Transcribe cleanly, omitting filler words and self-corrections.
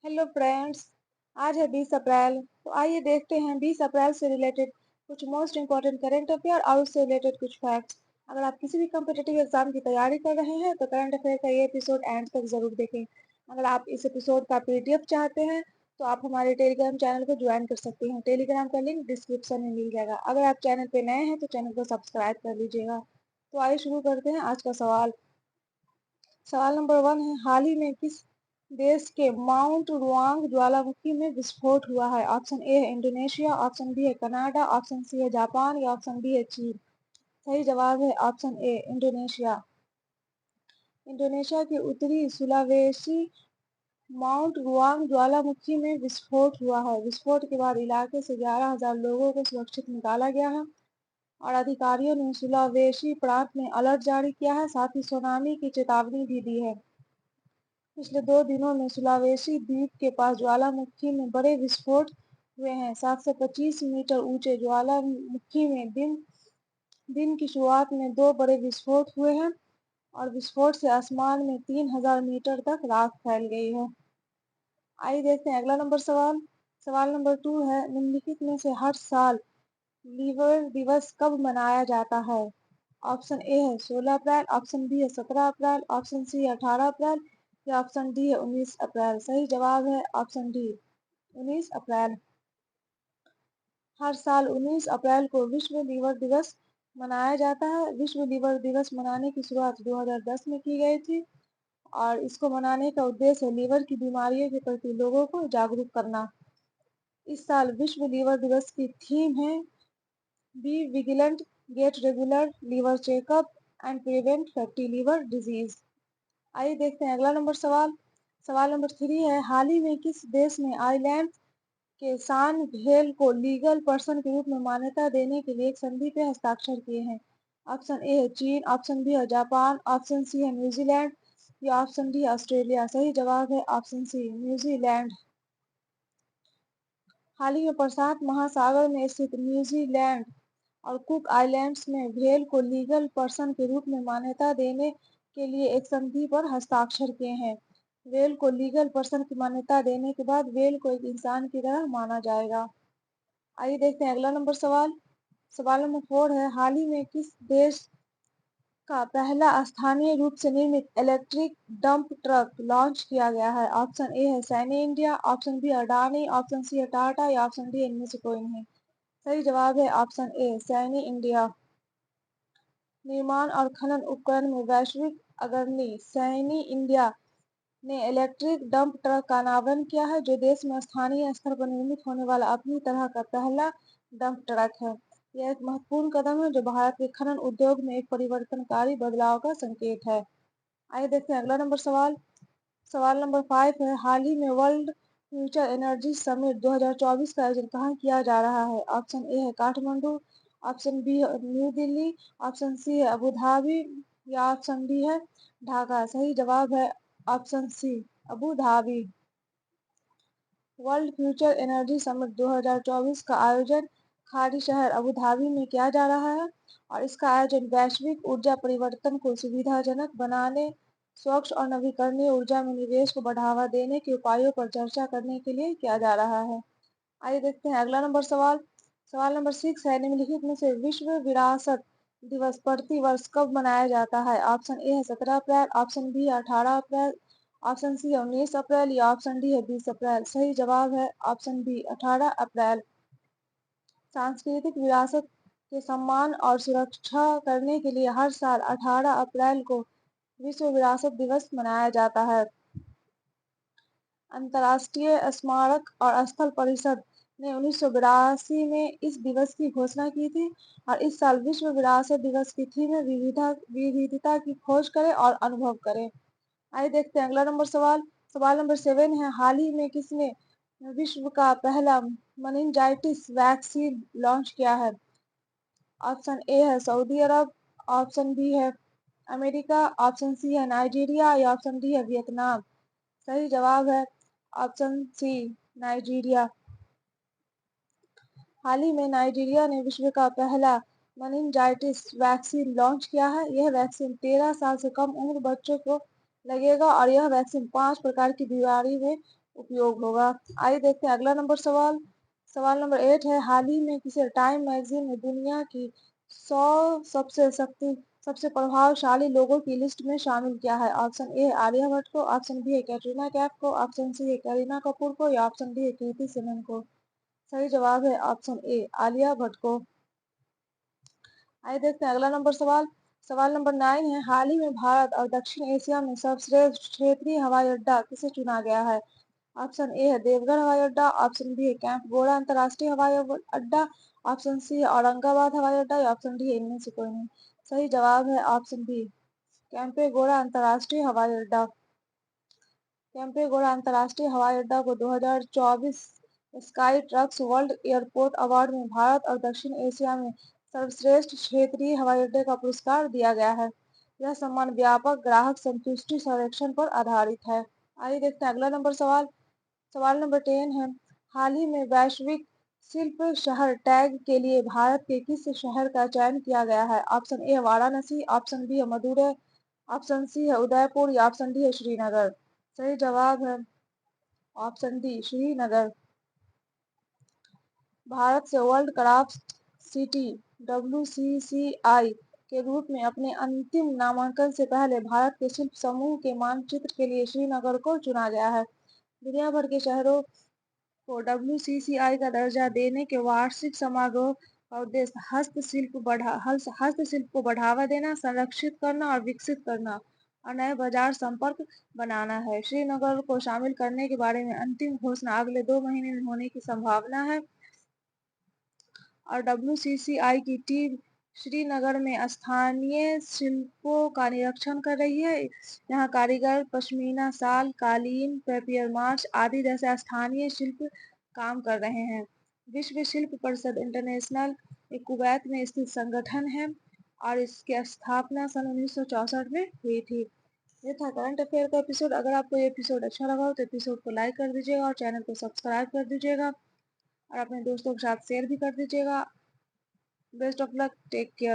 Hello friends. आज है 20 अप्रैल। तो आइए देखते हैं 20 अप्रैल से रिलेटेड कुछ मोस्ट इम्पोर्टेंट करंट अफेयर और उससे रिलेटेड कुछ फैक्ट्स। अगर आप किसी भी कम्पिटिटिव एग्जाम की तैयारी कर रहे हैं तो करंट अफेयर का ये एपिसोड एंड तक जरूर देखें। अगर आप इस एपिसोड का पीडीएफ चाहते हैं तो आप हमारे टेलीग्राम चैनल को ज्वाइन कर सकते हैं। टेलीग्राम का लिंक डिस्क्रिप्शन में मिल जाएगा। अगर आप चैनल पे नए हैं तो चैनल को सब्सक्राइब कर लीजिएगा। तो आइए शुरू करते हैं आज का सवाल। सवाल नंबर 1 है, हाल ही में किस देश के माउंट रुआंग ज्वालामुखी में विस्फोट हुआ है? ऑप्शन ए है इंडोनेशिया, ऑप्शन बी है कनाडा, ऑप्शन सी है जापान या ऑप्शन डी है चीन। सही जवाब है ऑप्शन ए इंडोनेशिया। इंडोनेशिया के उत्तरी सुलावेसी माउंट रुआंग ज्वालामुखी में विस्फोट हुआ है। विस्फोट के बाद इलाके से 11,000 लोगों को सुरक्षित निकाला गया है और अधिकारियों ने सुलावेसी प्रांत में अलर्ट जारी किया है, साथ ही सुनामी की चेतावनी भी दी है। पिछले 2 दिनों में सुलावेसी द्वीप के पास ज्वालामुखी में बड़े विस्फोट हुए हैं। 725 मीटर ऊंचे ज्वालामुखी में दिन की शुरुआत में 2 बड़े विस्फोट हुए हैं और विस्फोट से आसमान में 3,000 मीटर तक राख फैल गई है। आइए देखते हैं अगला नंबर सवाल। सवाल नंबर 2 है, निम्नलिखित में से हर साल लीवर दिवस कब मनाया जाता है? ऑप्शन ए है 16 अप्रैल, ऑप्शन बी है 17 अप्रैल, ऑप्शन सी है 18 अप्रैल या ऑप्शन डी है 19 अप्रैल। सही जवाब है ऑप्शन डी 19 अप्रैल। हर साल 19 अप्रैल को विश्व लीवर दिवस मनाया जाता है। विश्व लीवर दिवस मनाने की शुरुआत 2010 में की गई थी और इसको मनाने का उद्देश्य है लीवर की बीमारियों के प्रति लोगों को जागरूक करना। इस साल विश्व लीवर दिवस की थीम है be vigilant, get regular liver checkup and prevent fatty liver disease. आइए देखते हैं अगला नंबर सवाल। सवाल नंबर 3 है, हाल ही में किस देश ने आइलैंड के सान भेल को लीगल पर्सन के रूप में मान्यता देने के लिए एक संधि पे हस्ताक्षर किए हैं? ऑप्शन ए है चीन, ऑप्शन बी है जापान, ऑप्शन सी है न्यूजीलैंड या ऑप्शन डी है ऑस्ट्रेलिया। सही जवाब है ऑप्शन सी न्यूजीलैंड। हाल ही में प्रशांत महासागर में स्थित न्यूजीलैंड और कुक आइलैंड्स ने व्हेल को लीगल पर्सन के रूप में मान्यता देने के लिए एक संधि पर हस्ताक्षर किए हैं। व्हेल को लीगल पर्सन की मान्यता देने के बाद व्हेल को एक इंसान की तरह माना जाएगा। आइए देखते हैं अगला नंबर सवाल। सवाल नंबर 4 है, हाल ही में किस देश का पहला स्थानीय रूप से निर्मित इलेक्ट्रिक डंप ट्रक लॉन्च किया गया है? ऑप्शन ए है Saini India, option B Adani, option C है टाटा या ऑप्शन डी इनमें से कोई नहीं। सही जवाब है ऑप्शन ए सैनी इंडिया। निर्माण और खनन उपकरण में वैश्विक अग्रणी सैनी इंडिया ने इलेक्ट्रिक डंप ट्रक का अनावरण किया है, जो देश में स्थानीय स्तर पर निर्मित होने वाला अपनी तरह का पहला डंप ट्रक है। यह एक महत्वपूर्ण कदम है जो भारत के खनन उद्योग में एक परिवर्तनकारी बदलाव का संकेत है। आइए देखते हैं अगला नंबर सवाल। सवाल नंबर 5 है, हाल ही में वर्ल्ड फ्यूचर एनर्जी समिट 2024 का आयोजन कहाँ किया जा रहा है? ऑप्शन ए है काठमांडू, ऑप्शन बी है न्यू दिल्ली, ऑप्शन सी है अबू धाबी या ऑप्शन डी है ढाका। सही जवाब है option C Abu Dhabi. World Future Energy Summit 2024 का आयोजन खाड़ी शहर अबू धाबी में किया जा रहा है और इसका आयोजन वैश्विक ऊर्जा परिवर्तन को सुविधाजनक बनाने, स्वच्छ और नवीकरणीय ऊर्जा में निवेश को बढ़ावा देने के उपायों पर चर्चा करने के लिए किया जा रहा है। आइए देखते हैं अगला नंबर सवाल। सवाल नंबर 6 है, निम्नलिखित में से विश्व विरासत दिवस प्रति वर्ष कब मनाया जाता है? ऑप्शन ए है 17 अप्रैल, ऑप्शन बी है 18 अप्रैल, ऑप्शन सी है 19 अप्रैल या ऑप्शन डी है 20 अप्रैल। सही जवाब है ऑप्शन बी 18 अप्रैल। सांस्कृतिक विरासत के सम्मान और सुरक्षा करने के लिए हर साल 18 अप्रैल को विश्व विरासत दिवस मनाया जाता है। अंतर्राष्ट्रीय स्मारक और स्थल परिषद ने 1982 में इस दिवस की घोषणा की थी और इस साल विश्व विरासत दिवस की थीम है विविधता की खोज करें और अनुभव करें। आइए देखते हैं अगला नंबर सवाल। सवाल नंबर 7 है, हाल ही में किसने विश्व का पहला मेनिंजाइटिस वैक्सीन लॉन्च किया है? ऑप्शन ए है सऊदी अरब, ऑप्शन बी है अमेरिका, ऑप्शन सी है नाइजीरिया या ऑप्शन डी है वियतनाम। सही जवाब है ऑप्शन सी नाइजीरिया। हाल ही में नाइजीरिया ने विश्व का पहला मेनिंजाइटिस वैक्सीन लॉन्च किया है। यह वैक्सीन 13 साल से कम उम्र बच्चों को लगेगा और यह वैक्सीन 5 प्रकार की बीमारी में उपयोग होगा। आइए देखते हैं अगला नंबर सवाल। सवाल नंबर 8 है, हाल ही में किसे टाइम मैगजीन ने दुनिया की 100 सबसे प्रभावशाली लोगों की लिस्ट में शामिल किया है? ऑप्शन ए है आलिया भट्ट को, ऑप्शन बी है कैटरीना कैफ को, ऑप्शन सी है करीना कपूर को या ऑप्शन डी है कृति सेनन को। सही जवाब है ऑप्शन ए आलिया भट्ट को। आइए देखते हैं अगला नंबर सवाल। सवाल नंबर 9 है, हाल ही में भारत और दक्षिण एशिया में सर्वश्रेष्ठ क्षेत्रीय हवाई अड्डा किसे चुना गया है? ऑप्शन ए है देवघर हवाई अड्डा, ऑप्शन बी है कैंपगोड़ा अंतर्राष्ट्रीय हवाई अड्डा, ऑप्शन सी है औरंगाबाद हवाई अड्डा या ऑप्शन डी है इनमें से कोई नहीं। सही जवाब है ऑप्शन बी कैंपेगोड़ा अंतर्राष्ट्रीय हवाई अड्डा। कैंपेगोड़ा अंतर्राष्ट्रीय हवाई अड्डा को 2024 sky trucks world airport award में भारत और दक्षिण एशिया में सर्वश्रेष्ठ क्षेत्रीय हवाई अड्डे का पुरस्कार दिया गया है। यह सम्मान व्यापक ग्राहक संतुष्टि सर्वेक्षण पर आधारित है। आइए देखते हैं अगला नंबर सवाल। सवाल नंबर 10 है, हाल ही में वैश्विक शिल्प शहर टैग के लिए भारत के किस शहर का चयन किया गया है? ऑप्शन ए है वाराणसी, ऑप्शन बी है मदुरै, ऑप्शन सी है उदयपुर या ऑप्शन डी है श्रीनगर। सही जवाब है ऑप्शन डी श्रीनगर। भारत से वर्ल्ड क्राफ्ट सिटी WCCI के रूप में अपने अंतिम नामांकन से पहले भारत के शिल्प समूह के मानचित्र के लिए श्रीनगर को चुना गया है। दुनिया भर के शहरों को WCCI का दर्जा देने के वार्षिक समारोह का उद्देश्य हस्तशिल्प को बढ़ावा देना, संरक्षित करना और विकसित करना और नए बाजार संपर्क बनाना है। श्रीनगर को शामिल करने के बारे में अंतिम घोषणा अगले 2 महीने में होने की संभावना है और WCCI की टीम श्रीनगर में स्थानीय शिल्पों का निरीक्षण कर रही है। यहाँ कारीगर पश्मीना शाल, कालीन, पेपियर मार्च आदि जैसे स्थानीय शिल्प काम कर रहे हैं। विश्व शिल्प परिषद इंटरनेशनल एक कुवैत में स्थित संगठन है और इसकी स्थापना सन 1964 में हुई थी। ये था करंट अफेयर का एपिसोड। अगर आपको ये एपिसोड अच्छा लगा हो तो एपिसोड को लाइक कर दीजिएगा और चैनल को सब्सक्राइब कर दीजिएगा और अपने दोस्तों के साथ शेयर भी कर दीजिएगा। Best of luck, take care.